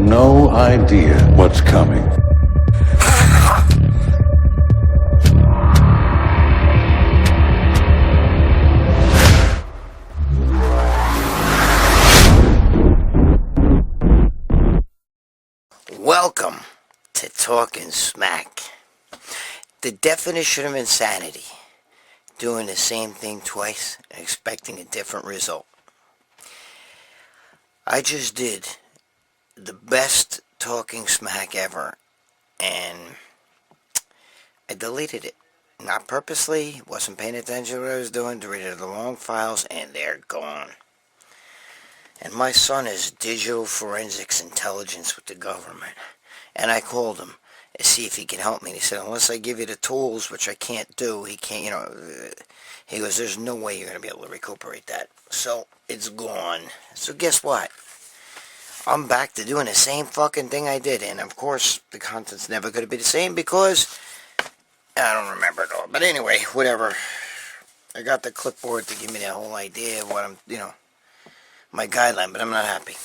no idea what's coming. Welcome to Talkin Smack. The definition of insanity. Doing the same thing twice and expecting a different result. I just did the best talking smack ever, and I deleted it. Not purposely, wasn't paying attention to what I was doing, deleted the long files, and they're gone. And my son is digital forensics intelligence with the government. And I called him to see if he can help me. And he said, unless I give you the tools, which I can't do, he can't, he goes, there's no way you're going to be able to recuperate that. So, it's gone. So guess what? I'm back to doing the same fucking thing I did. And of course, the content's never going to be the same because I don't remember it all. But anyway, whatever. I got the clipboard to give me that whole idea of what I'm, my guideline, but I'm not happy.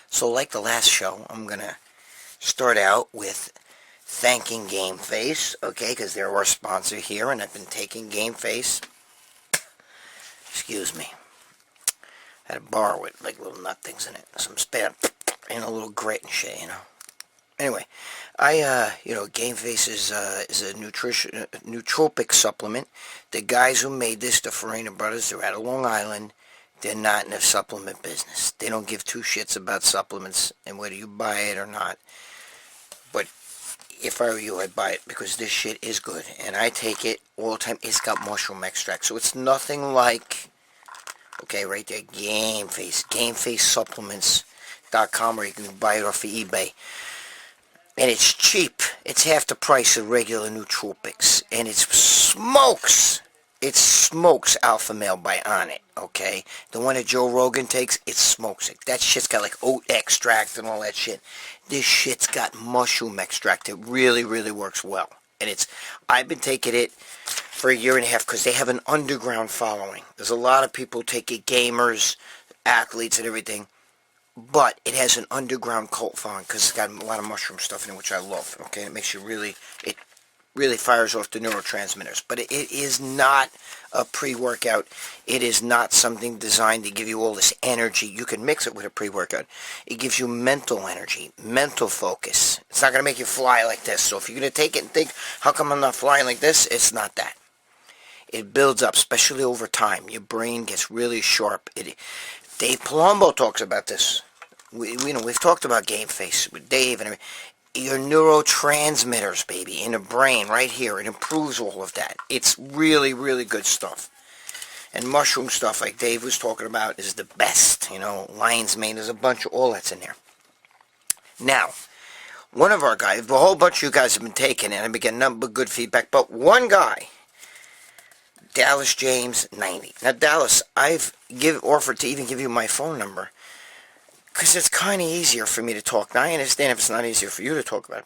So like the last show, I'm going to start out with thanking GameFace, okay, because they're our sponsor here, and I've been taking GameFace. Excuse me. I had a bar with like little nut things in it, some spam, and a little grit and shit, Anyway, GameFace is a nootropic supplement. The guys who made this, the Farina brothers, they're out of Long Island. They're not in the supplement business. They don't give two shits about supplements and whether you buy it or not. But if I were you, I'd buy it because this shit is good. And I take it all the time. It's got mushroom extract. So it's nothing like, okay, right there, GameFace. GameFaceSupplements.com, or you can buy it off of eBay. And it's cheap. It's half the price of regular nootropics. And it smokes. It smokes Alpha Male Bionic, okay? The one that Joe Rogan takes, it smokes it. That shit's got like oat extract and all that shit. This shit's got mushroom extract. It really, really works well. And I've been taking it for a year and a half because they have an underground following. There's a lot of people take it, gamers, athletes and everything. But it has an underground cult following because it's got a lot of mushroom stuff in it, which I love, okay? It makes you really fires off the neurotransmitters. But it is not a pre-workout. It is not something designed to give you all this energy. You can mix it with a pre-workout. It gives you mental energy, mental focus. It's not going to make you fly like this. So if you're going to take it and think, how come I'm not flying like this? It's not that. It builds up, especially over time. Your brain gets really sharp. Dave Palumbo talks about this. We've talked about GameFace with Dave and everything. Your neurotransmitters, baby, in the brain, right here. It improves all of that. It's really, really good stuff. And mushroom stuff, like Dave was talking about, is the best. Lion's mane, there's a bunch of all that's in there. Now, one of our guys, a whole bunch of you guys have been taking it, and I've been getting nothing but good feedback, but one guy, Dallas James 90. Now, Dallas, I've offered to even give you my phone number, because it's kind of easier for me to talk. Now, I understand if it's not easier for you to talk about it.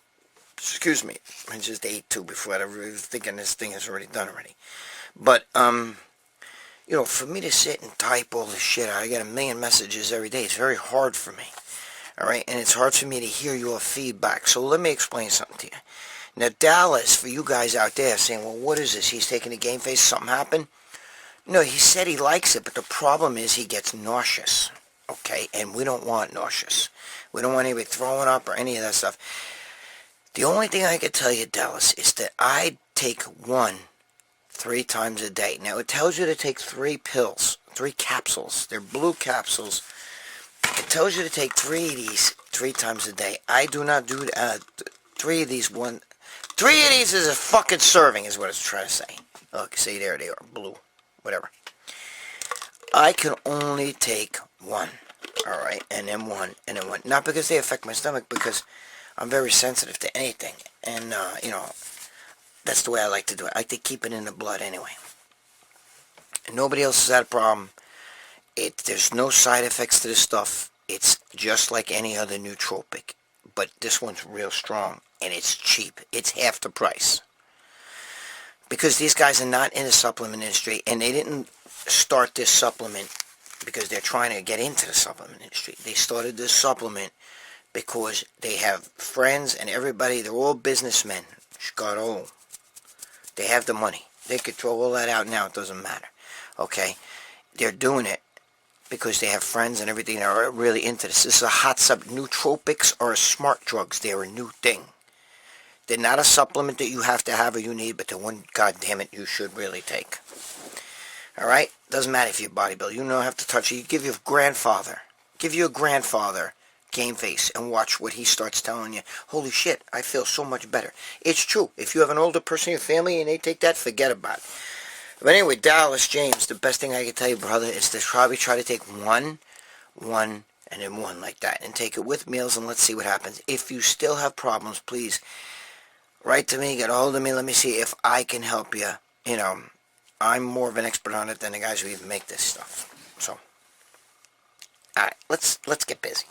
Excuse me. I just ate too before I was thinking this thing is already done already. But, for me to sit and type all this shit out, I get 1 million messages every day. It's very hard for me. All right? And it's hard for me to hear your feedback. So let me explain something to you. Now, Dallas, for you guys out there saying, well, what is this? He's taking a GameFace. Something happened? No, he said he likes it, but the problem is he gets nauseous. Okay, and we don't want nauseous. We don't want anybody throwing up or any of that stuff. The only thing I can tell you, Dallas, is that I take 3 times a day. Now, it tells you to take 3 pills, 3 capsules. They're blue capsules. It tells you to take 3 of these 3 times a day. I do not do 3 of these 3 of these is a fucking serving, is what it's trying to say. Look, see, there they are, blue, whatever. I can only take 1, all right, and then 1, and then 1. Not because they affect my stomach, because I'm very sensitive to anything, and, that's the way I like to do it. I like to keep it in the blood anyway. And nobody else has had a problem. There's no side effects to this stuff. It's just like any other nootropic, but this one's real strong, and it's cheap. It's half the price. Because these guys are not in the supplement industry, and they didn't start this supplement because they're trying to get into the supplement industry. They started this supplement because they have friends and everybody, they're all businessmen. Scott, they have the money. They could throw all that out now, it doesn't matter. Okay? They're doing it because they have friends and everything that are really into this. This is a hot subject. Nootropics are smart drugs. They're a new thing. They're not a supplement that you have to have or you need, but the one, goddamn it, you should really take. Alright? Doesn't matter if you're a bodybuilder. You don't have to touch it. You give your grandfather Game Face and watch what he starts telling you. Holy shit, I feel so much better. It's true. If you have an older person in your family and they take that, forget about it. But anyway, Dallas James, the best thing I can tell you, brother, is to probably try to take one, and then one like that. And take it with meals and let's see what happens. If you still have problems, please write to me, get a hold of me. Let me see if I can help you. You know, I'm more of an expert on it than the guys who even make this stuff. So, alright, let's get busy.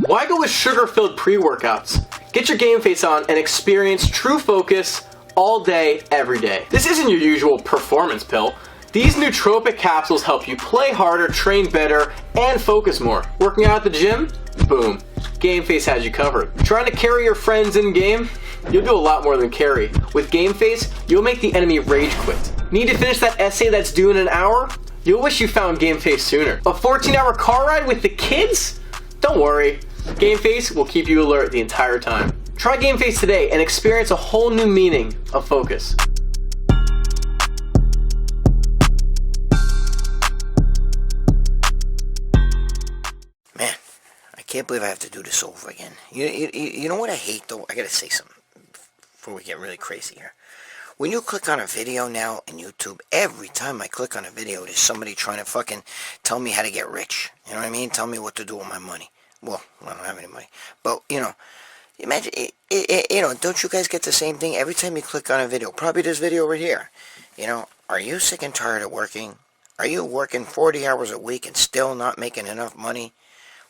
Why go with sugar-filled pre-workouts? Get your game face on and experience true focus all day, every day. This isn't your usual performance pill. These nootropic capsules help you play harder, train better, and focus more. Working out at the gym? Boom. Game Face has you covered. Trying to carry your friends in game? You'll do a lot more than carry. With Game Face, you'll make the enemy rage quit. Need to finish that essay that's due in an hour? You'll wish you found Game Face sooner. A 14-hour car ride with the kids? Don't worry. Game Face will keep you alert the entire time. Try Game Face today and experience a whole new meaning of focus. Man, I can't believe I have to do this over again. You know what I hate, though? I gotta say something before we get really crazy here. When you click on a video now on YouTube, every time I click on a video, there's somebody trying to fucking tell me how to get rich. You know what I mean? Tell me what to do with my money. Well, I don't have any money. But, you know, imagine, you know, don't you guys get the same thing every time you click on a video? Probably this video right here. You know, are you sick and tired of working? Are you working 40 hours a week and still not making enough money?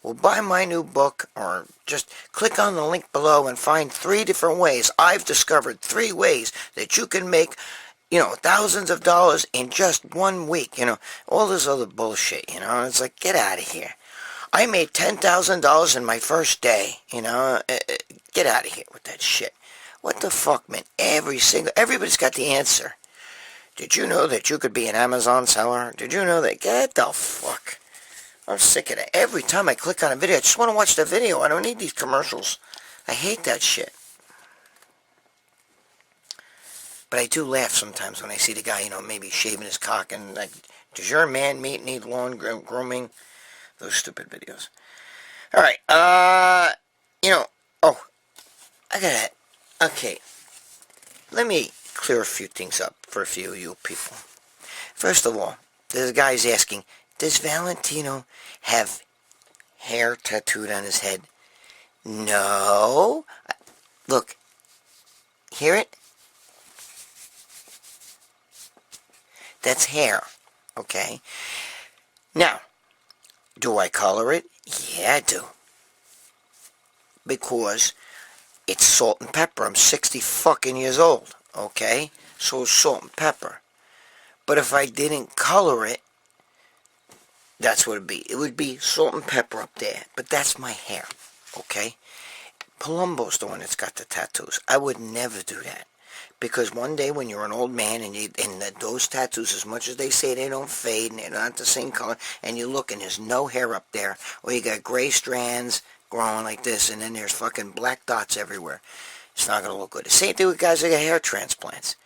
Well, buy my new book or just click on the link below and find 3 different ways. I've discovered 3 ways that you can make, you know, thousands of dollars in just 1 week. You know, all this other bullshit, you know. It's like, get out of here. I made $10,000 in my first day, you know. Get out of here with that shit. What the fuck, man? Everybody's got the answer. Did you know that you could be an Amazon seller? Did you know that? Get the fuck. I'm sick of it. Every time I click on a video, I just want to watch the video. I don't need these commercials. I hate that shit. But I do laugh sometimes when I see the guy, you know, maybe shaving his cock and like, does your man meat need lawn grooming? Those stupid videos. Alright, you know, oh, I got it. Okay, let me clear a few things up for a few of you people. First of all, this guy's asking, does Valentino have hair tattooed on his head? No. Look, hear it? That's hair, okay? Now, do I color it? Yeah, I do. Because it's salt and pepper. I'm 60 fucking years old, okay? So it's salt and pepper. But if I didn't color it, that's what it'd be. It would be salt and pepper up there. But that's my hair, okay? Palumbo's the one that's got the tattoos. I would never do that. Because one day when you're an old man and those tattoos, as much as they say they don't fade and they're not the same color, and you look and there's no hair up there, or you got gray strands growing like this, and then there's fucking black dots everywhere, it's not going to look good. The same thing with guys that get hair transplants.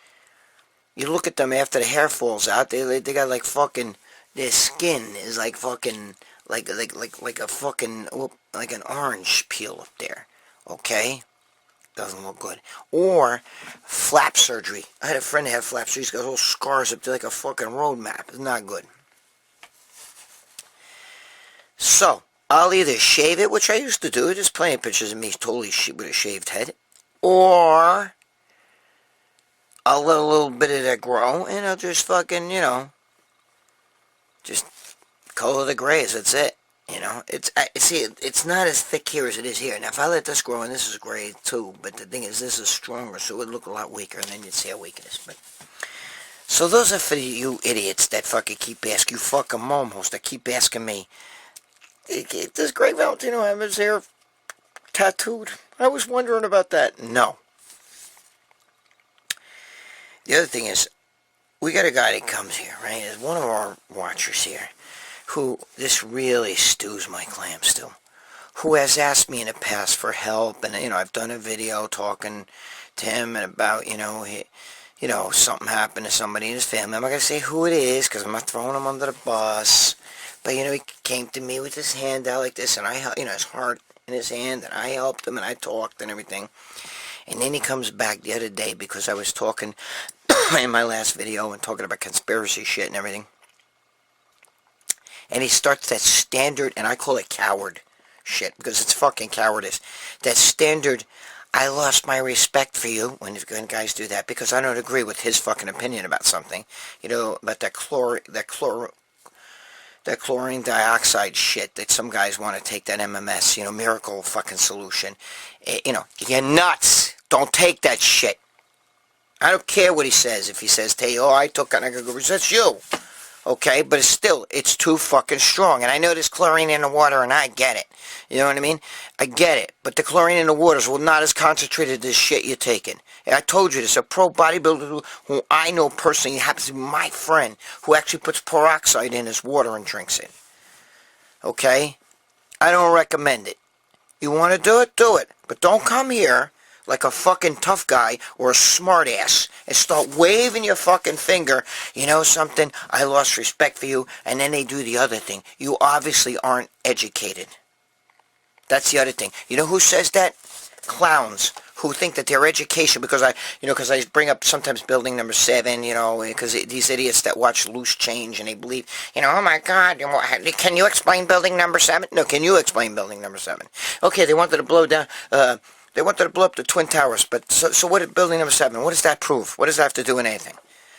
You look at them after the hair falls out, they got like fucking, their skin is like fucking, like a fucking, like an orange peel up there, okay? Doesn't look good. Or flap surgery. I had a friend that had flap surgery. He's got little scars up there like a fucking road map. It's not good. So, I'll either shave it, which I used to do. There's plenty of pictures of me totally with a shaved head. Or I'll let a little bit of that grow, and I'll just fucking, you know, just color the grays. That's it. You know, it's not as thick here as it is here. Now, if I let this grow, and this is gray too, but the thing is, this is stronger, so it would look a lot weaker, and then you'd see how weak it is. But So those are for you idiots that fucking keep asking, you fucking momos that keep asking me, does Gregg Valentino have his hair tattooed? I was wondering about that. No. The other thing is, we got a guy that comes here, right? There's one of our watchers here, who, this really stews my clams still, who has asked me in the past for help, and, I've done a video talking to him about, something happened to somebody in his family. I'm not going to say who it is, because I'm not throwing him under the bus, but, he came to me with his hand out like this, and I, his heart in his hand, and I helped him, and I talked and everything. And then he comes back the other day, because I was talking in my last video and talking about conspiracy shit and everything. And he starts that standard, and I call it coward shit, because it's fucking cowardice. That standard, I lost my respect for you when guys do that, because I don't agree with his fucking opinion about something. About that chlorine dioxide shit that some guys want to take, that MMS, miracle fucking solution. You're nuts. Don't take that shit. I don't care what he says. If he says to you, I took it, that's you. Okay, but it's too fucking strong. And I know there's chlorine in the water, and I get it. You know what I mean? I get it. But the chlorine in the water is not as concentrated as shit you're taking. And I told you this. A pro bodybuilder who I know personally, happens to be my friend, who actually puts peroxide in his water and drinks it. Okay? I don't recommend it. You want to do it? Do it. But don't come here like a fucking tough guy or a smart ass and start waving your fucking finger. You know something? I lost respect for you. And then they do the other thing. You obviously aren't educated. That's the other thing. You know who says that? Clowns who think that their education, because I bring up sometimes building number 7, because these idiots that watch Loose Change and they believe, oh my God, can you explain building number 7? No, can you explain building number 7? Okay, they wanted to blow down, they wanted to blow up the Twin Towers, but so what did building number 7, what does that prove? What does that have to do with anything?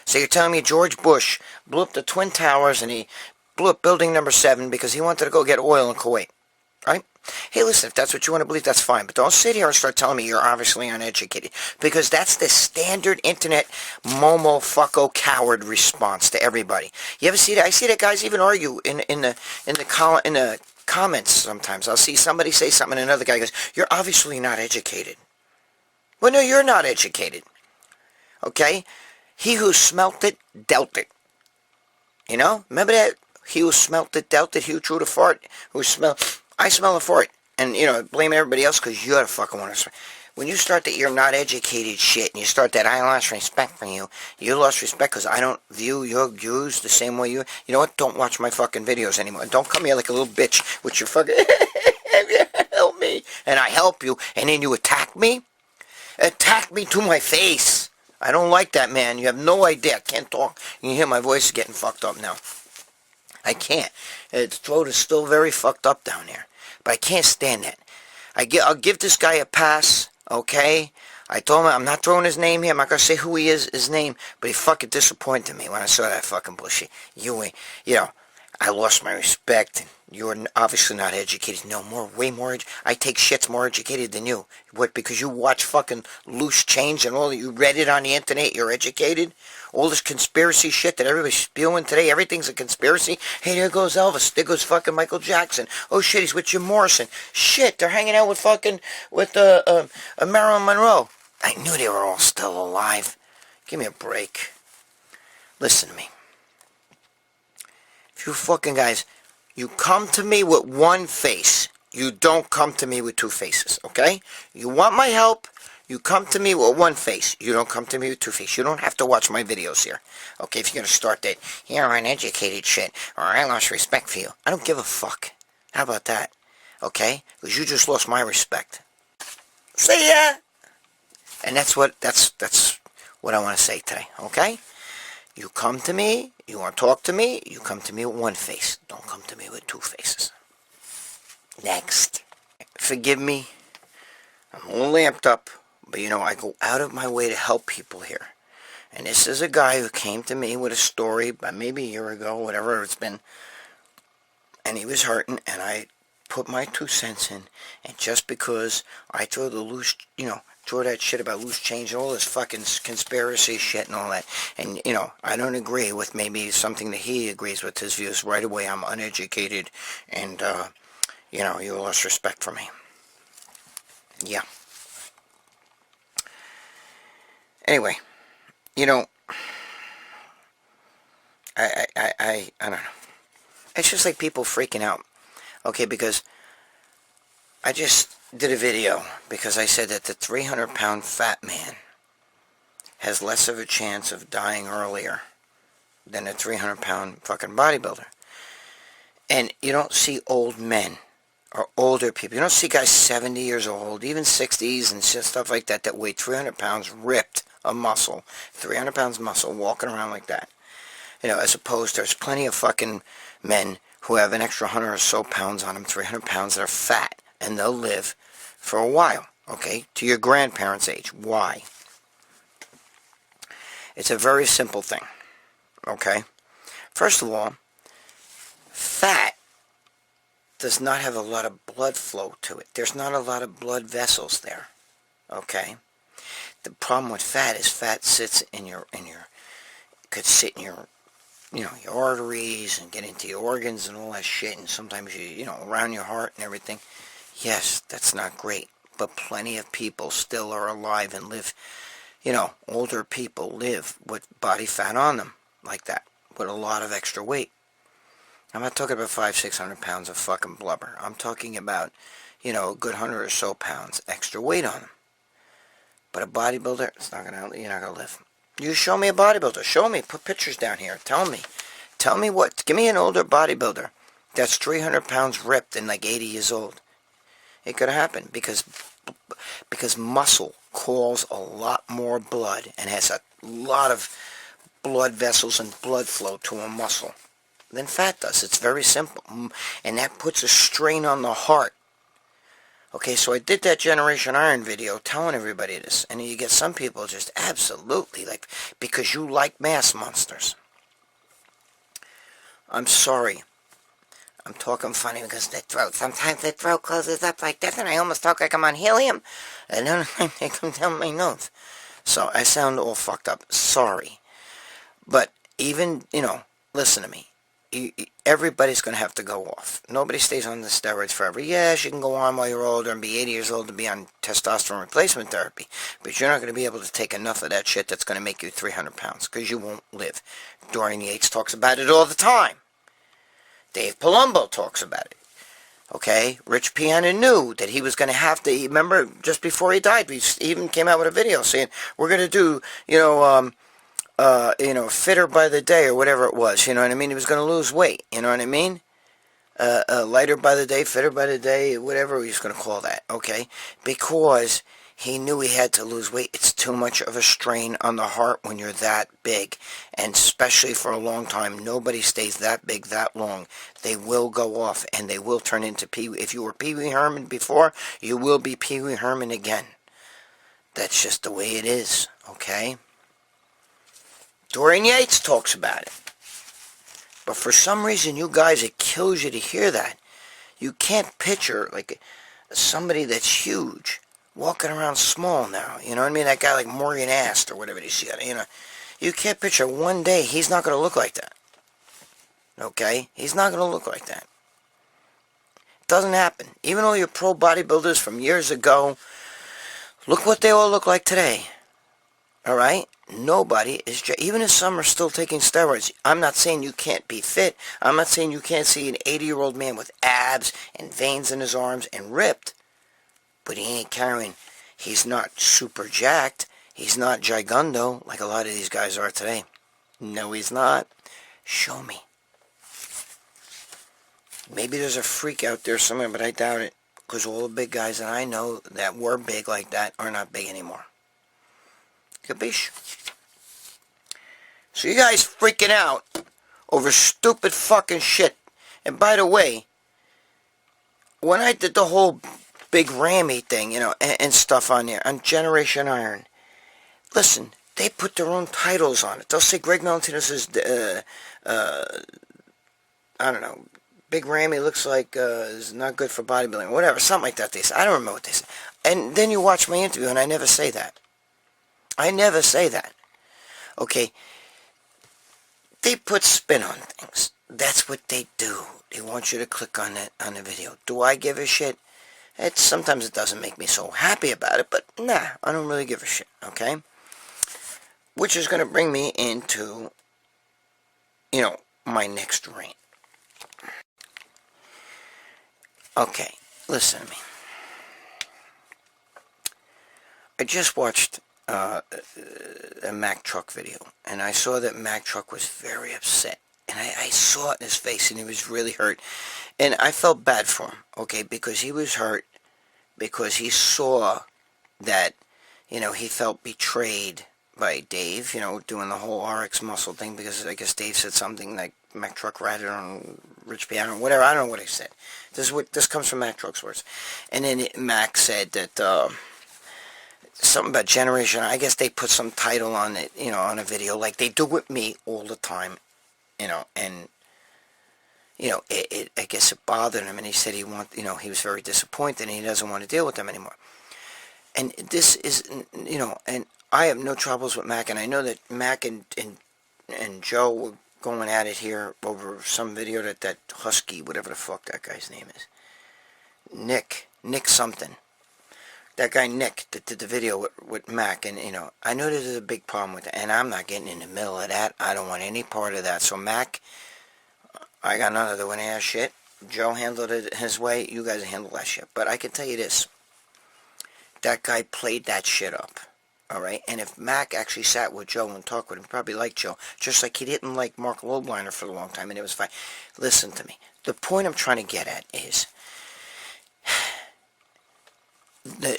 So you're telling me George Bush blew up the Twin Towers and he blew up building number 7 because he wanted to go get oil in Kuwait, right? Hey, listen, if that's what you want to believe, that's fine. But don't sit here and start telling me you're obviously uneducated. Because that's the standard internet momo fucko coward response to everybody. You ever see that? I see that guys even argue in the comments sometimes. I'll see somebody say something and another guy goes, you're obviously not educated. Well, no, you're not educated. Okay? He who smelt it, dealt it. Remember that? He who smelt it, dealt it. He who drew the fart, I smell a fart, and, blame everybody else because you're the fucking one. When you start that you're not educated shit, and you start that I lost respect for you, you lost respect because I don't view your views the same way you know what? Don't watch my fucking videos anymore. Don't come here like a little bitch with your fucking, help me, and I help you, and then you attack me? Attack me to my face. I don't like that, man. You have no idea. I can't talk. You can hear my voice is getting fucked up now. I can't. The throat is still very fucked up down there. But I can't stand that. I'll give this guy a pass, okay? I told him I'm not throwing his name here. I'm not going to say who he is, his name. But he fucking disappointed me when I saw that fucking bullshit. I lost my respect. And you're obviously not educated. No, way more. I take shits more educated than you. What, because you watch fucking Loose Change and all that? You read it on the internet, you're educated? All this conspiracy shit that everybody's spewing today, everything's a conspiracy. Hey, there goes Elvis. There goes fucking Michael Jackson. Oh shit, he's with Jim Morrison. Shit, they're hanging out with Marilyn Monroe. I knew they were all still alive. Give me a break. Listen to me. If you fucking guys, you come to me with one face. You don't come to me with two faces, okay? You want my help, you come to me with one face. You don't come to me with two faces. You don't have to watch my videos here. Okay, if you're going to start that, you're uneducated shit, or I lost respect for you. I don't give a fuck. How about that? Okay? Because you just lost my respect. See ya! And that's what I want to say today, okay? You come to me, you want to talk to me, you come to me with one face. Don't come to me with two faces. Next. Forgive me. I'm a little amped up, but I go out of my way to help people here. And this is a guy who came to me with a story about maybe a year ago, whatever it's been, and he was hurting, and I put my 2 cents in, and just because I throw the loose, throw that shit about loose change and all this fucking conspiracy shit and all that. And, you know, I don't agree with maybe something that he agrees with his views. Right away, I'm uneducated and, you know, you lost respect for me. Yeah. Anyway, you know, I don't know. It's just like people freaking out. Okay, because I just did a video because I said that the 300-pound fat man has less of a chance of dying earlier than a 300-pound fucking bodybuilder. And you don't see old men or older people. You don't see guys 70 years old, even 60s and stuff like that, that weigh 300 pounds ripped of muscle, 300 pounds muscle, walking around like that. You know, as opposed to there's plenty of fucking men who have an extra 100 or so pounds on them, 300 pounds that are fat, and they'll live for a while, okay, to your grandparents' age. Why? It's a very simple thing, okay? First of all, fat does not have a lot of blood flow to it. There's not a lot of blood vessels there, okay? The problem with fat is fat sits in your could sit in your, you know, your arteries and get into your organs and all that shit, and sometimes you know, around your heart and everything. Yes, that's not great, but plenty of people still are alive and live, you know, older people live with body fat on them like that, with a lot of extra weight. I'm not talking about 500-600 pounds of fucking blubber. I'm talking about, you know, a good 100 or so pounds extra weight on them. But a bodybuilder, it's not gonna, you're not gonna live. You show me a bodybuilder. Show me. Put pictures down here. Tell me. Tell me what. Give me an older bodybuilder that's 300 pounds ripped and like 80 years old. It could happen because muscle calls a lot more blood and has a lot of blood vessels and blood flow to a muscle than fat does. It's very simple. And that puts a strain on the heart. Okay, so I did that Generation Iron video telling everybody this, and you get some people just absolutely, like, because you like mass monsters. I'm sorry. I'm talking funny because their throat, sometimes their throat closes up like this, and I almost talk like I'm on helium, and then they come down my nose. So I sound all fucked up. Sorry. But even, you know, listen to me. Everybody's going to have to go off. Nobody stays on the steroids forever. Yes, you can go on while you're older and be 80 years old to be on testosterone replacement therapy, but you're not going to be able to take enough of that shit that's going to make you 300 pounds, because you won't live. Dorian Yates talks about it all the time. Dave Palumbo talks about it. Okay? Rich Piana knew that he was going to have to, remember, just before he died, he even came out with a video saying, we're going to do, you know, fitter by the day or whatever it was, you know what I mean? He was going to lose weight, you know what I mean? Lighter by the day, fitter by the day, whatever he was going to call that, okay? Because he knew he had to lose weight. It's too much of a strain on the heart when you're that big, and especially for a long time. Nobody stays that big that long. They will go off, and they will turn into Pee-wee. If you were Pee-wee Herman before, you will be Pee-wee Herman again. That's just the way it is, okay? Dorian Yates talks about it. But for some reason, you guys, it kills you to hear that. You can't picture, like, somebody that's huge walking around small now. You know what I mean? That guy like Morgan Ast or whatever you see. You know, you can't picture one day he's not going to look like that. Okay? He's not going to look like that. It doesn't happen. Even all your pro bodybuilders from years ago, look what they all look like today. Alright? Nobody is, even if some are still taking steroids, I'm not saying you can't be fit. I'm not saying you can't see an 80-year-old man with abs and veins in his arms and ripped. But he ain't carrying, he's not super jacked. He's not gigundo like a lot of these guys are today. No, he's not. Show me. Maybe there's a freak out there somewhere, but I doubt it. Because all the big guys that I know that were big like that are not big anymore. Capiche? So you guys freaking out over stupid fucking shit. And by the way, when I did the whole big Rammy thing, you know, and stuff on there, on Generation Iron, listen, they put their own titles on it. They'll say Gregg Valentino says, I don't know, Big Rammy looks like is not good for bodybuilding, whatever, something like that they say. I don't remember what they say. And then you watch my interview, and I never say that. I never say that. Okay? They put spin on things. That's what they do. They want you to click on it on the video. Do I give a shit? Sometimes it doesn't make me so happy about it, but nah, I don't really give a shit, okay? Which is going to bring me into, you know, my next rant. Okay, listen to me. I just watched a Mack Trucc video, and I saw that Mack Trucc was very upset. And I saw it in his face, and he was really hurt. And I felt bad for him, okay, because he was hurt, because he saw that, you know, he felt betrayed by Dave, you know, doing the whole RX muscle thing, because I guess Dave said something like Mack Trucc ratted on Rich Piano, whatever, I don't know what he said. This comes from Mack Trucc's words. And then Mack said that, something about generation, I guess they put some title on it, you know, on a video, like they do with me all the time. You know, and, you know, I guess it bothered him, and he said he was very disappointed, and he doesn't want to deal with them anymore. And this is, you know, and I have no troubles with Mack, and I know that Mack and Joe were going at it here over some video that Husky, whatever the fuck that guy's name is, Nick something. That guy Nick that did the video with Mack, and, you know, I know there's a big problem with that, and I'm not getting in the middle of that. I don't want any part of that. So Mack, I got none of the winning ass shit. Joe handled it his way. You guys handle that shit. But I can tell you this. That guy played that shit up. Alright? And if Mack actually sat with Joe and talked with him, he probably liked Joe. Just like he didn't like Mark Lobliner for a long time, and it was fine. Listen to me. The point I'm trying to get at is,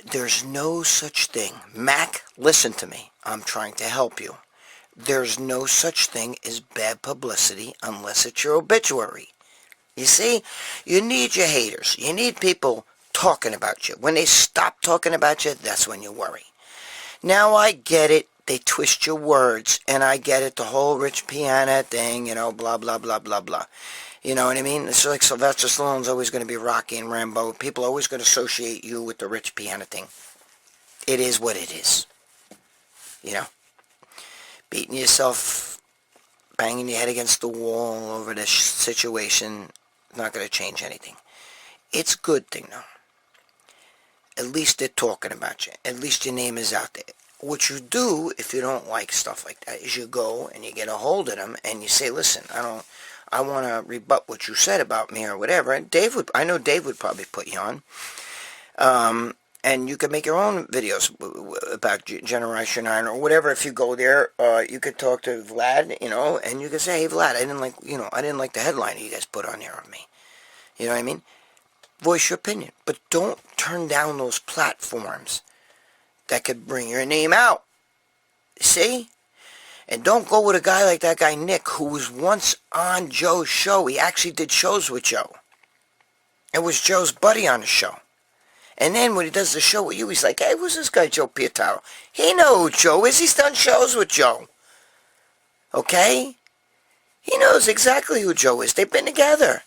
there's no such thing. Mack, listen to me. I'm trying to help you. There's no such thing as bad publicity unless it's your obituary. You see? You need your haters. You need people talking about you. When they stop talking about you, that's when you worry. Now I get it. They twist your words. And I get it. The whole Rich Piana thing, you know, blah, blah, blah, blah, blah. You know what I mean? It's like Sylvester Stallone's always going to be Rocky and Rambo. People are always going to associate you with the Rich Piana thing. It is what it is. You know? Beating yourself, banging your head against the wall over this situation, not going to change anything. It's a good thing, though. At least they're talking about you. At least your name is out there. What you do, if you don't like stuff like that, is you go and you get a hold of them and you say, listen, I want to rebut what you said about me or whatever. And I know Dave would probably put you on. And you could make your own videos about Generation 9 or whatever. If you go there, you could talk to Vlad, you know, and you could say, hey, Vlad, I didn't like the headline you guys put on there of me. You know what I mean? Voice your opinion. But don't turn down those platforms that could bring your name out. See? And don't go with a guy like that guy Nick, who was once on Joe's show. He actually did shows with Joe. It was Joe's buddy on the show. And then when he does the show with you, he's like, hey, who's this guy Joe Pietaro? He knows who Joe is. He's done shows with Joe. Okay? He knows exactly who Joe is. They've been together.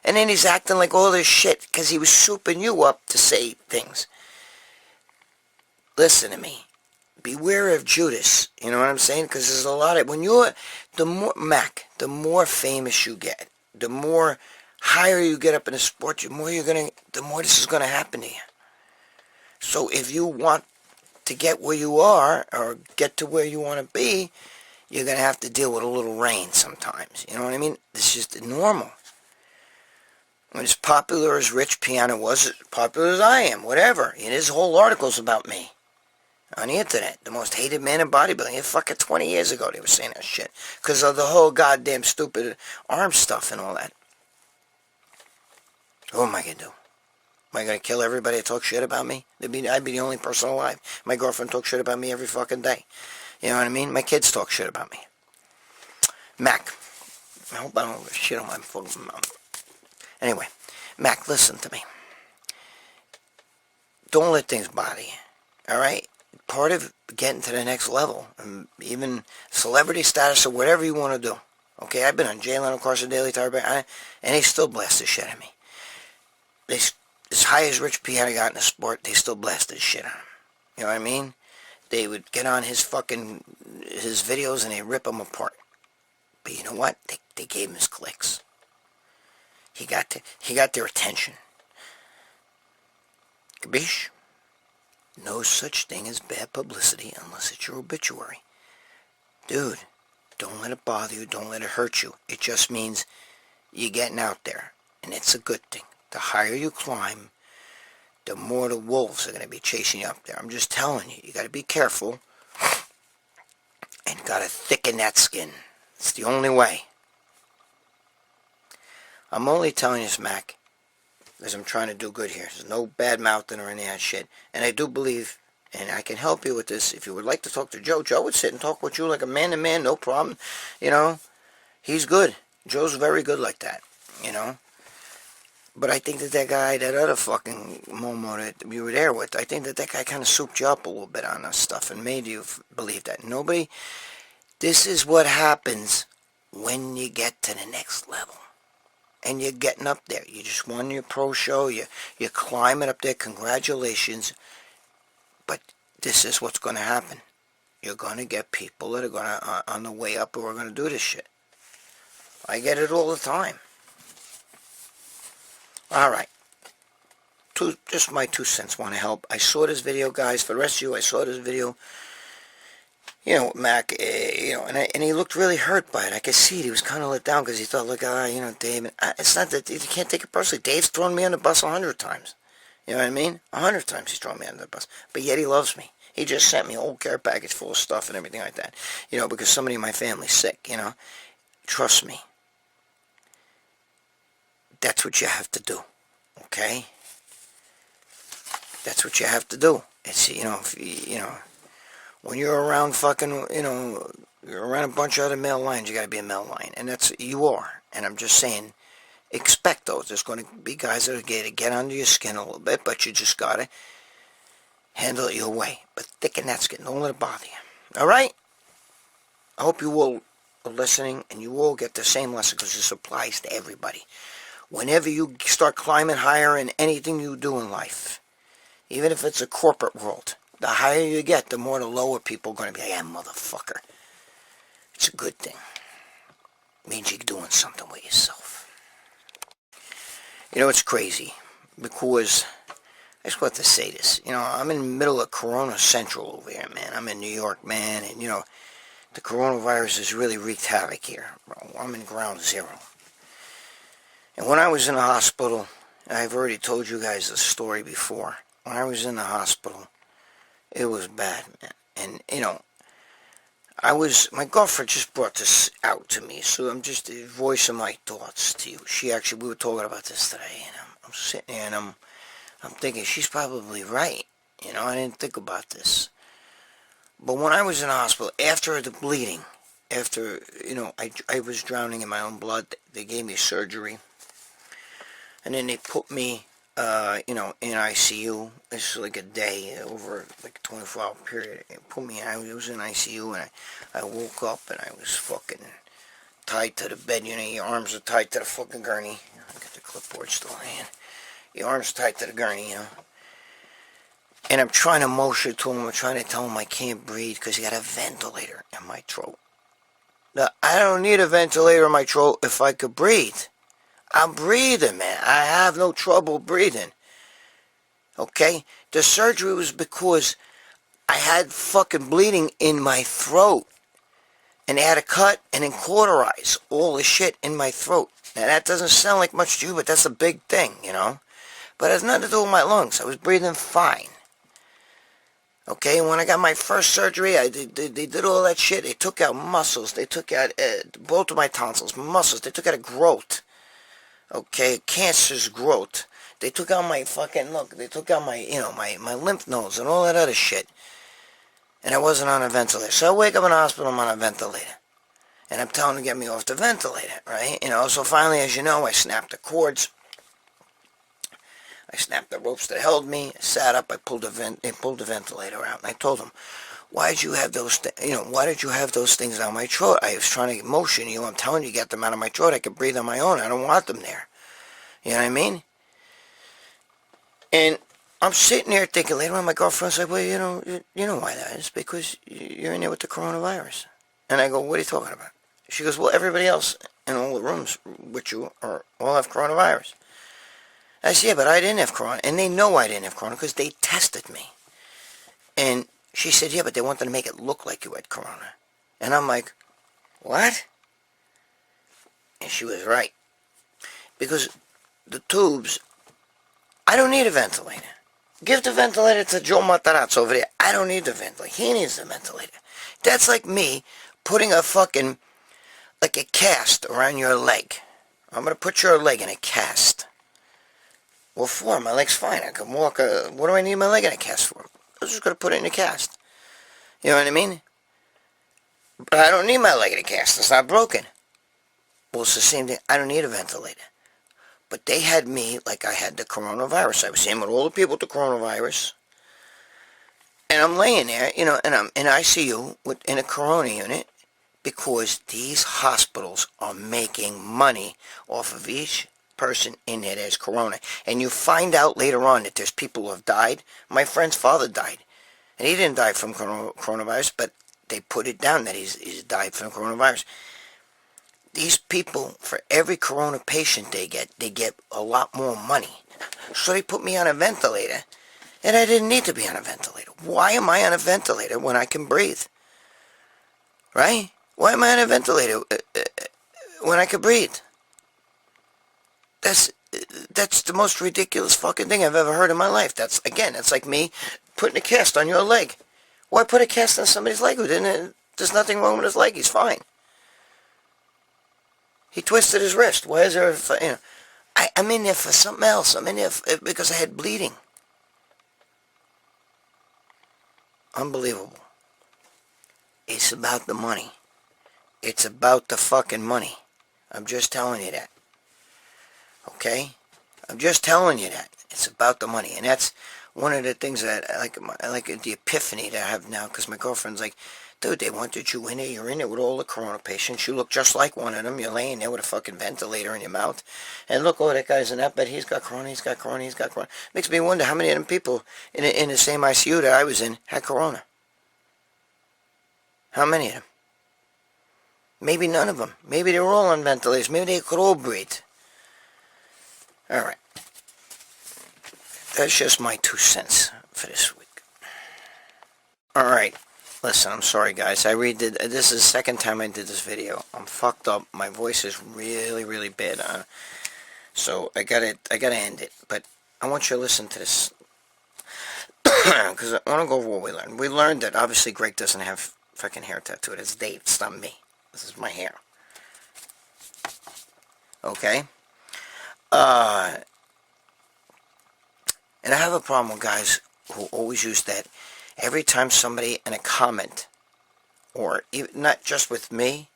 And then he's acting like all this shit because he was souping you up to say things. Listen to me. Beware of Judas, you know what I'm saying? Because there's a lot of, the more famous you get, the more higher you get up in the sport, the more this is gonna happen to you. So if you want to get where you are, or get to where you want to be, you're gonna have to deal with a little rain sometimes. You know what I mean? It's just normal. When as popular as Rich Piana was, as popular as I am, whatever. And his whole article's about me. On the internet, the most hated man in bodybuilding. Fucking 20 years ago they were saying that shit. Because of the whole goddamn stupid arm stuff and all that. What am I going to do? Am I going to kill everybody that talks shit about me? I'd be the only person alive. My girlfriend talks shit about me every fucking day. You know what I mean? My kids talk shit about me. Mack. I hope I don't shit on my fucking mouth. Anyway, Mack, listen to me. Don't let things bother you. Alright? Part of getting to the next level, and even celebrity status or whatever you want to do. Okay, I've been on Jay Leno, Carson Daly, Tyler, and they still blast the shit at me. They as high as Rich Piana got in the sport, they still blasted shit on him. You know what I mean? They would get on his videos and they rip him apart. But you know what? They gave him his clicks. He got their attention. Kabish? No such thing as bad publicity unless it's your obituary. Dude, don't let it bother you. Don't let it hurt you. It just means you're getting out there. And it's a good thing. The higher you climb, the more the wolves are going to be chasing you up there. I'm just telling you. You got to be careful. And got to thicken that skin. It's the only way. I'm only telling you, Smack, because I'm trying to do good here. There's no bad mouthing or any of that shit. And I do believe, and I can help you with this, if you would like to talk to Joe, Joe would sit and talk with you like a man-to-man, no problem. You know, he's good. Joe's very good like that, you know. But I think that guy, that other fucking Momo that you were there with, I think that guy kind of souped you up a little bit on this stuff and made you believe that. Nobody, this is what happens when you get to the next level. And you're getting up there. You just won your pro show. You're climbing up there. Congratulations. But this is what's going to happen. You're going to get people that are going to, on the way up, who are going to do this shit. I get it all the time. Alright. Just my 2 cents want to help. I saw this video, guys. For the rest of you, I saw this video. You know, Mac, you know, and he looked really hurt by it. I could see it. He was kind of let down because he thought, look, you know, Dave, it's not that, you can't take it personally. Dave's thrown me on the bus 100 times. You know what I mean? 100 times he's thrown me on the bus. But yet he loves me. He just sent me a whole care package full of stuff and everything like that. You know, because somebody in my family's sick, you know. Trust me. That's what you have to do. Okay? That's what you have to do. It's, you know, if you know, when you're around fucking, you know, you're around a bunch of other male lions, you gotta be a male lion. And that's, you are. And I'm just saying, expect those. There's going to be guys that are going to get under your skin a little bit, but you just gotta handle it your way. But thicken that skin. Don't let it bother you. Alright? I hope you all are listening and you all get the same lesson, because this applies to everybody. Whenever you start climbing higher in anything you do in life, even if it's a corporate world, the higher you get, the more the lower people are going to be like, yeah, motherfucker. It's a good thing. It means you're doing something with yourself. You know, it's crazy, because I just want to say this. You know, I'm in the middle of Corona Central over here, man. I'm in New York, man, and, you know, the coronavirus has really wreaked havoc here, bro. I'm in ground zero. And when I was in the hospital, I've already told you guys the story before. When I was in the hospital, it was bad, man. And, you know, my girlfriend just brought this out to me, so I'm just voicing my thoughts to you. We were talking about this today, and I'm sitting here, and I'm thinking, she's probably right. You know, I didn't think about this. But when I was in the hospital, after the bleeding, after, you know, I was drowning in my own blood, they gave me surgery. And then they put me, you know, in ICU. It's like a day, over like a 24-hour period. They put me in, I was in ICU, and I woke up, and I was fucking tied to the bed. You know, your arms are tied to the fucking gurney. I got the clipboard still in hand. Your arms tied to the gurney, you know. And I'm trying to motion to him. I'm trying to tell him I can't breathe because he got a ventilator in my throat. Now, I don't need a ventilator in my throat if I could breathe. I'm breathing, man. I have no trouble breathing. Okay? The surgery was because I had fucking bleeding in my throat. And they had to cut and then cauterize all the shit in my throat. Now, that doesn't sound like much to you, but that's a big thing, you know? But it has nothing to do with my lungs. I was breathing fine. Okay, and when I got my first surgery, they did all that shit. They took out muscles. They took out both of my tonsils, muscles. They took out a growth. Okay, cancerous growth. They took out my fucking, look, they took out my, you know, my lymph nodes and all that other shit. And I wasn't on a ventilator. So I wake up in the hospital, I'm on a ventilator. And I'm telling them to get me off the ventilator, right? You know, so finally, as you know, I snapped the cords. I snapped the ropes that held me. I sat up. I pulled the ventilator out. And I told them, why did you have those? Why did you have those things down my throat? I was trying to motion you. I'm telling you, get them out of my throat. I can breathe on my own. I don't want them there. You know what I mean? And I'm sitting there thinking, later on my girlfriend's like, well, you know why that is, because you're in there with the coronavirus. And I go, what are you talking about? She goes, well, everybody else in all the rooms with you all have coronavirus. I said, yeah, but I didn't have corona. And they know I didn't have corona because they tested me. And she said, yeah, but they wanted to make it look like you had corona. And I'm like, what? And she was right. Because the tubes, I don't need a ventilator. Give the ventilator to Joe Matarazzo over there. I don't need the ventilator. He needs the ventilator. That's like me putting a fucking, like a cast around your leg. I'm going to put your leg in a cast. What for? My leg's fine. I can walk. What do I need my leg in a cast for? I'm just going to put it in a cast. You know what I mean? But I don't need my leg in a cast. It's not broken. Well, it's the same thing. I don't need a ventilator. But they had me like I had the coronavirus. I was sitting with all the people with the coronavirus. And I'm laying there, and I'm in ICU in a corona unit because these hospitals are making money off of each person in there that has corona. And you find out later on that there's people who have died. My friend's father died. And he didn't die from coronavirus, but they put it down that he's died from coronavirus. These people, for every corona patient they get a lot more money. So they put me on a ventilator, and I didn't need to be on a ventilator. Why am I on a ventilator when I can breathe? Right? Why am I on a ventilator when I can breathe? That's the most ridiculous fucking thing I've ever heard in my life. That's like me putting a cast on your leg. Why put a cast on somebody's leg who didn't? There's nothing wrong with his leg. He's fine. He twisted his wrist. Why is there, I'm in there for something else. I'm in there because I had bleeding. Unbelievable. It's about the money. It's about the fucking money. I'm just telling you that. Okay? I'm just telling you that. It's about the money. And that's one of the things that I like the epiphany that I have now, because my girlfriend's like, dude, they wanted you in there. You're in there with all the corona patients. You look just like one of them. You're laying there with a fucking ventilator in your mouth. And look, oh, that guy's in that bed. He's got corona. He's got corona. He's got corona. Makes me wonder how many of them people in the same ICU that I was in had corona. How many of them? Maybe none of them. Maybe they were all on ventilators. Maybe they could all breathe. All right. That's just my 2 cents for this week. All right. Listen, I'm sorry, guys. This is the second time I did this video. I'm fucked up. My voice is really, really bad. So I gotta end it. But I want you to listen to this because I want to go over what we learned. We learned that obviously Greg doesn't have fucking hair tattooed. It's Dave. It's not me. This is my hair. Okay. And I have a problem with guys who always use that. Every time somebody in a comment, or even, not just with me,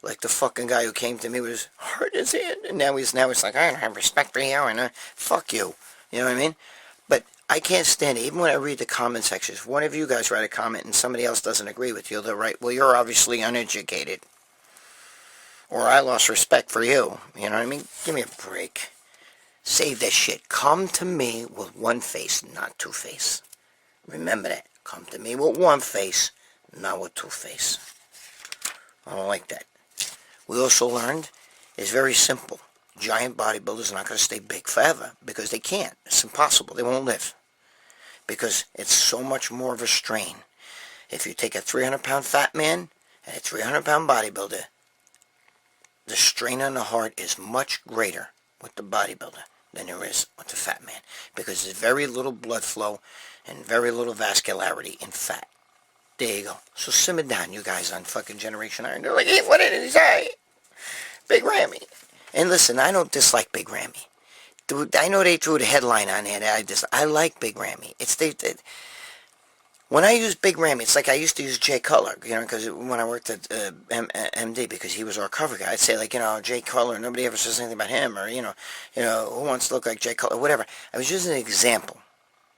like the fucking guy who came to me with his heart in his hand, and now it's like, I don't have respect for you, and fuck you. You know what I mean? But I can't stand it. Even when I read the comment sections, if one of you guys write a comment and somebody else doesn't agree with you, they'll write, well, you're obviously uneducated. Or I lost respect for you. You know what I mean? Give me a break. Save that shit. Come to me with one face, not two face. Remember that. Come to me with one face, not with two face. I don't like that. We also learned it's very simple. Giant bodybuilders are not going to stay big forever because they can't. It's impossible. They won't live. Because it's so much more of a strain. If you take a 300-pound fat man and a 300-pound bodybuilder, the strain on the heart is much greater with the bodybuilder than there is with the fat man. Because there's very little blood flow and very little vascularity in fat. There you go. So simmer down, you guys on fucking Generation Iron. They're like, hey, what did he say? Big Ramy. And listen, I don't dislike Big Ramy. Dude, I know they threw the headline on there that I like Big Ramy. When I use Big Ramy, it's like I used to use Jay Cutler, because when I worked at MD, because he was our cover guy, I'd say, like, Jay Cutler, nobody ever says anything about him, or, who wants to look like Jay Cutler, whatever. I was using an example,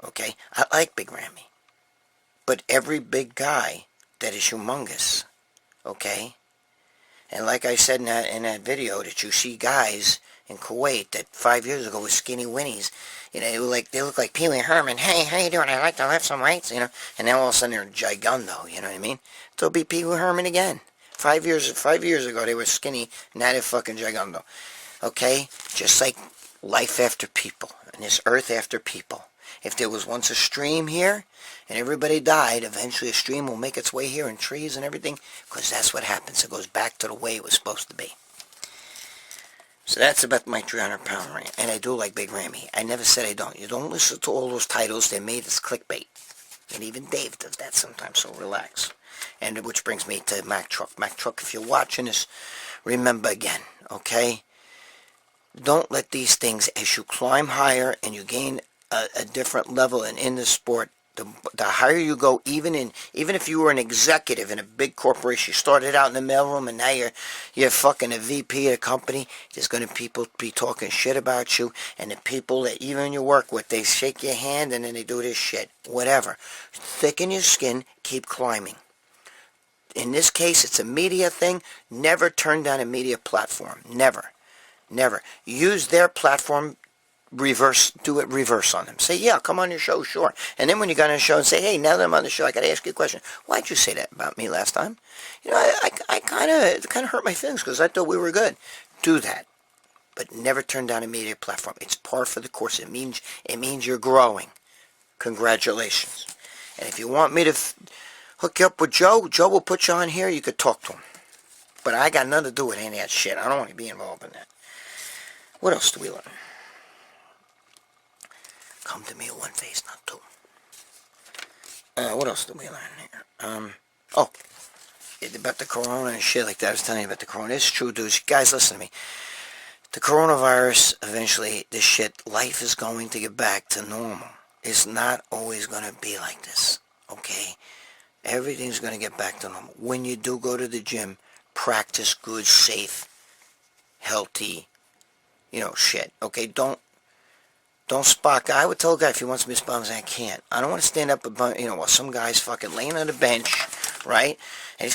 okay? I like Big Ramy. But every big guy that is humongous, okay? And like I said in that video, that you see guys in Kuwait that 5 years ago was skinny winnies. You know, they look like Pee Wee Herman. Hey, how you doing? I'd like to lift some weights, you know. And now all of a sudden they're gigundo, you know what I mean? So it'll be Pee Wee Herman again. 5 years ago they were skinny, now they're fucking gigundo. Okay? Just like life after people, and this earth after people. If there was once a stream here, and everybody died, eventually a stream will make its way here, and trees and everything, because that's what happens. It goes back to the way it was supposed to be. So that's about my 300-pound rant. And I do like Big Rammy. I never said I don't. You don't listen to all those titles. They're made as clickbait. And even Dave does that sometimes, so relax. And which brings me to Mac Trucc. Mac Trucc, if you're watching this, remember again, okay? Don't let these things, as you climb higher and you gain a different level and in the sport, the higher you go, even if you were an executive in a big corporation, you started out in the mailroom and now you're fucking a VP at a company, there's going to people be talking shit about you, and the people that even you work with, they shake your hand and then they do this shit, whatever. Thicken your skin, keep climbing. In this case, it's a media thing. Never turn down a media platform. Never. Never. Use their platform. Do it reverse on them. Say, yeah, come on your show, sure. And then when you got on the show and say, hey, now that I'm on the show, I got to ask you a question. Why'd you say that about me last time? You know, I kind of hurt my feelings because I thought we were good. Do that. But never turn down a media platform. It's par for the course. It means you're growing. Congratulations. And if you want me to hook you up with Joe will put you on here. You could talk to him. But I got nothing to do with any of that shit. I don't want to be involved in that. What else do we learn? Come to me with one face, not two. What else did we learn here? About the corona and shit like that. I was telling you about the corona. It's true, dudes. Guys, listen to me. The coronavirus, eventually, this shit, life is going to get back to normal. It's not always going to be like this, okay? Everything's going to get back to normal. When you do go to the gym, practice good, safe, healthy, shit, okay? Don't spot. I would tell a guy if he wants me to spot him, I can't. I don't want to stand up while some guy's fucking laying on the bench, right? And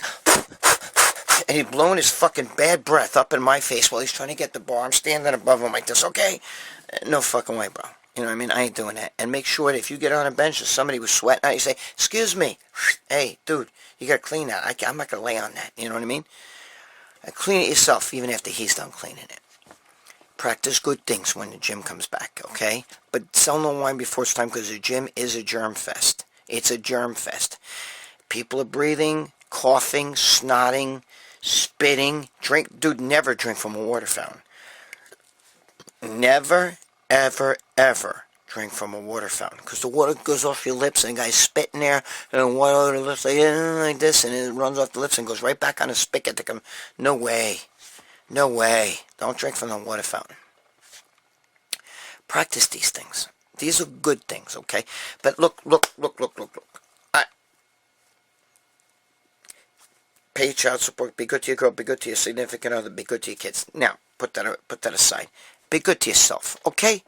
he's blowing his fucking bad breath up in my face while he's trying to get the bar. I'm standing above him like this, okay? No fucking way, bro. You know what I mean? I ain't doing that. And make sure that if you get on a bench and somebody was sweating out, you say, excuse me. Hey, dude, you got to clean that. I'm not going to lay on that. You know what I mean? Clean it yourself, even after he's done cleaning it. Practice good things when the gym comes back, okay? But sell no wine before it's time, because the gym is a germ fest. It's a germ fest. People are breathing, coughing, snotting, spitting. Dude, never drink from a water fountain. Never, ever, ever drink from a water fountain, because the water goes off your lips and the guy's spitting there, and the water over the lips like this, and it runs off the lips and goes right back on the spigot to come. No way. No way. Don't drink from the water fountain. Practice these things. These are good things, okay? But look. Pay your child support. Be good to your girl. Be good to your significant other. Be good to your kids. Now, put that aside. Be good to yourself, okay?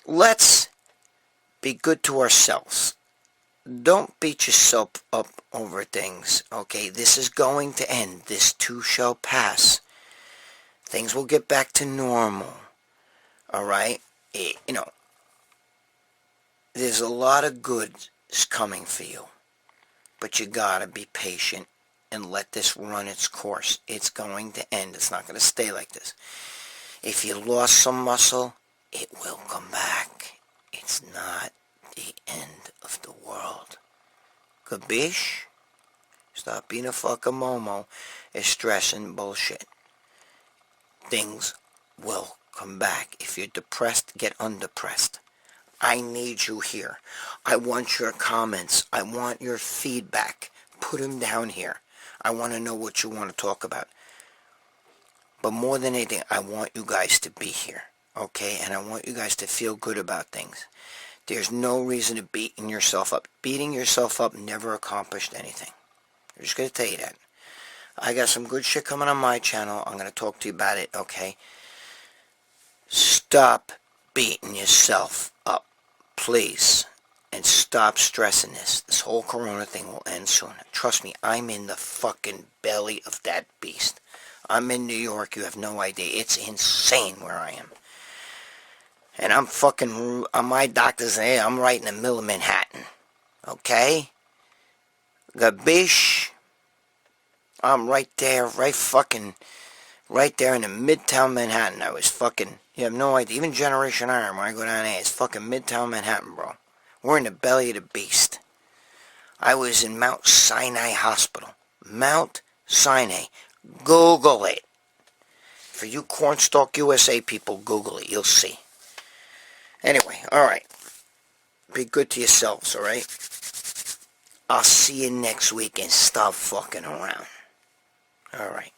Let's be good to ourselves. Don't beat yourself up over things, okay? This is going to end. This too shall pass. Things will get back to normal, all right? There's a lot of good coming for you, but you gotta be patient and let this run its course. It's going to end. It's not going to stay like this. If you lost some muscle, it will come back. It's not the end of the world. Kabish? Stop being a fucking momo. It's stressing bullshit. Things will come back. If you're depressed, get undepressed. I need you here. I want your comments. I want your feedback. Put them down here. I want to know what you want to talk about. But more than anything, I want you guys to be here, okay? And I want you guys to feel good about things. There's no reason to beating yourself up. Beating yourself up never accomplished anything. I'm just going to tell you that. I got some good shit coming on my channel. I'm going to talk to you about it, okay? Stop beating yourself up, please. And stop stressing this. This whole corona thing will end soon. Trust me, I'm in the fucking belly of that beast. I'm in New York. You have no idea. It's insane where I am. And I'm fucking, my doctor's, I'm right in the middle of Manhattan. Okay? Gabish. I'm right there, right there in the Midtown Manhattan. I was fucking, you have no idea. Even Generation Iron, when I go down there, it's fucking Midtown Manhattan, bro. We're in the belly of the beast. I was in Mount Sinai Hospital. Mount Sinai. Google it. For you Cornstalk USA people, Google it. You'll see. Anyway, alright. Be good to yourselves, alright? I'll see you next week and stop fucking around. Alright.